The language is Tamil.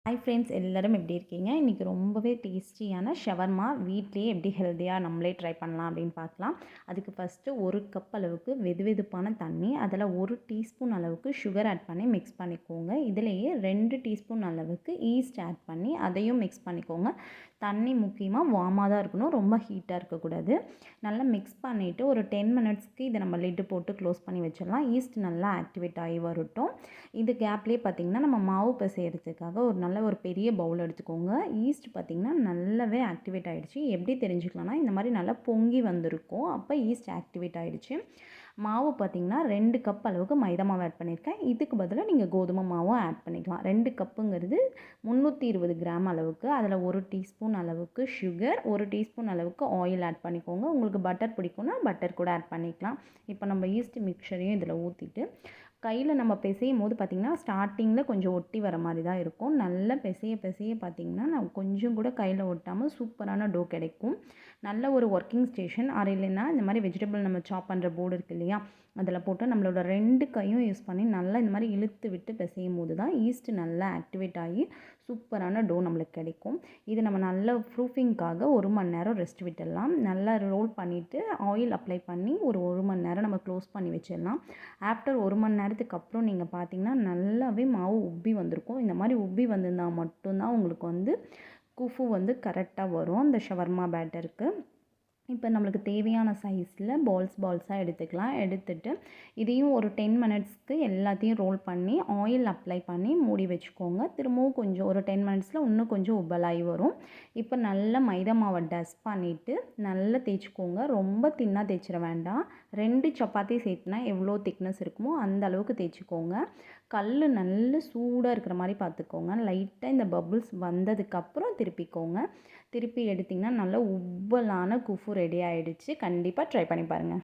ஹாய் ஃப்ரெண்ட்ஸ், எல்லோரும் எப்படி இருக்கீங்க? இன்றைக்கி ரொம்பவே டேஸ்டியான ஷவர்மா வீட்லேயே எப்படி ஹெல்த்தியாக நம்மளே ட்ரை பண்ணலாம் அப்படின்னு பார்க்கலாம். அதுக்கு ஃபஸ்ட்டு 1 கப் அளவுக்கு வெதுவெதுப்பான தண்ணி, அதில் 1 டீஸ்பூன் அளவுக்கு சுகர் ஆட் பண்ணி மிக்ஸ் பண்ணிக்கோங்க. இதிலேயே 2 டீஸ்பூன் அளவுக்கு ஈஸ்ட் ஆட் பண்ணி அதையும் மிக்ஸ் பண்ணிக்கோங்க. தண்ணி முக்கியமாக வார்மாக தான் இருக்கணும், ரொம்ப ஹீட்டாக இருக்கக்கூடாது. நல்லா மிக்ஸ் பண்ணிவிட்டு ஒரு 10 மினிட்ஸ்க்கு இதை நம்ம லிட்டு போட்டு க்ளோஸ் பண்ணி வச்சிடலாம். ஈஸ்ட் நல்லா ஆக்டிவேட் ஆகி வரட்டும். இது கேப்லேயே பார்த்திங்கன்னா நம்ம மாவு பிசையறதுக்காக ஒரு பெரிய பவுல் எடுத்துக்கோங்க. ஈஸ்ட் பார்த்திங்கன்னா நல்லாவே ஆக்டிவேட் ஆகிடுச்சு. எப்படி தெரிஞ்சுக்கலாம்னா, இந்த மாதிரி நல்லா பொங்கி வந்திருக்கும், அப்போ ஈஸ்ட் ஆக்டிவேட் ஆகிடுச்சு. மாவு பார்த்திங்கன்னா 2 கப் அளவுக்கு மைதா மாவு ஆட் பண்ணியிருக்கேன். இதுக்கு பதிலாக நீங்கள் கோதுமை மாவும் ஆட் பண்ணிக்கலாம். 2 கப்புங்கிறது 320 கிராம் அளவுக்கு. அதில் 1 டீஸ்பூன் அளவுக்கு சுகர், 1 டீஸ்பூன் அளவுக்கு ஆயில் ஆட் பண்ணிக்கோங்க. உங்களுக்கு பட்டர் பிடிக்கும்னா பட்டர் கூட ஆட் பண்ணிக்கலாம். இப்போ நம்ம ஈஸ்ட் மிக்சரையும் இதில் ஊற்றிட்டு கையில் நம்ம பிசையும் போது பார்த்திங்கன்னா ஸ்டார்டிங்கில் கொஞ்சம் ஒட்டி வர மாதிரி தான் இருக்கும். நல்லா பிசைய பார்த்திங்கன்னா நான் கொஞ்சம் கூட கையில் ஒட்டாமல் சூப்பரான டோ கிடைக்கும். நல்ல ஒரு ஒர்க்கிங் ஸ்டேஷன் இல்லைன்னா இந்த மாதிரி வெஜிடபிள் நம்ம சாப் பண்ணுற போர்டு இருக்குது இல்லையா, அதில் போட்டு நம்மளோட 2 கையும் யூஸ் பண்ணி நல்லா இந்த மாதிரி இழுத்து விட்டு பிசையும் போது தான் ஈஸ்ட் நல்லா ஆக்டிவேட் ஆகி சூப்பரான டோ நம்மளுக்கு கிடைக்கும். இது நம்ம நல்ல ப்ரூஃபிங்காக 1 மணி நேரம் ரெஸ்ட் விட்டுடலாம். நல்லா ரோல் பண்ணிவிட்டு ஆயில் அப்ளை பண்ணி ஒரு 1 மணி நேரம் நம்ம க்ளோஸ் பண்ணி வச்சிடலாம். ஆஃப்டர் 1 மணி நேரத்துக்கு அப்புறம் நீங்கள் பார்த்தீங்கன்னா நல்லாவே மாவு உப்பி வந்திருக்கும். இந்த மாதிரி உப்பி வந்திருந்தால் மட்டும்தான் உங்களுக்கு குஃபு கரெக்டாக வரும் இந்த ஷவர்மா பேட்டருக்கு. இப்போ நம்மளுக்கு தேவையான சைஸில் பால்ஸாக எடுத்துக்கலாம். எடுத்துட்டு இதையும் ஒரு 10 மினிட்ஸ்க்கு எல்லாத்தையும் ரோல் பண்ணி ஆயில் அப்ளை பண்ணி மூடி வச்சுக்கோங்க. திரும்பவும் கொஞ்சம் ஒரு 10 மினிட்ஸில் இன்னும் கொஞ்சம் உப்பலாகி வரும். இப்போ நல்லா மைதா மாவை டஸ்ட் பண்ணிவிட்டு நல்லா தேய்ச்சிக்கோங்க. ரொம்ப தின்னாக தேய்ச்சிட வேண்டாம். 2 சப்பாத்தி சேர்த்துனா எவ்வளோ திக்னஸ் இருக்குமோ அந்த அளவுக்கு தேய்ச்சிக்கோங்க. கல் நல்ல சூடாக இருக்கிற மாதிரி பார்த்துக்கோங்க. லைட்டாக இந்த பபுள்ஸ் வந்ததுக்கப்புறம் திருப்பி எடுத்திங்கன்னா நல்லா உப்பலான குஃபு ரெடி ஆகிடுச்சு. கண்டிப்பாக ட்ரை பண்ணி பாருங்கள்.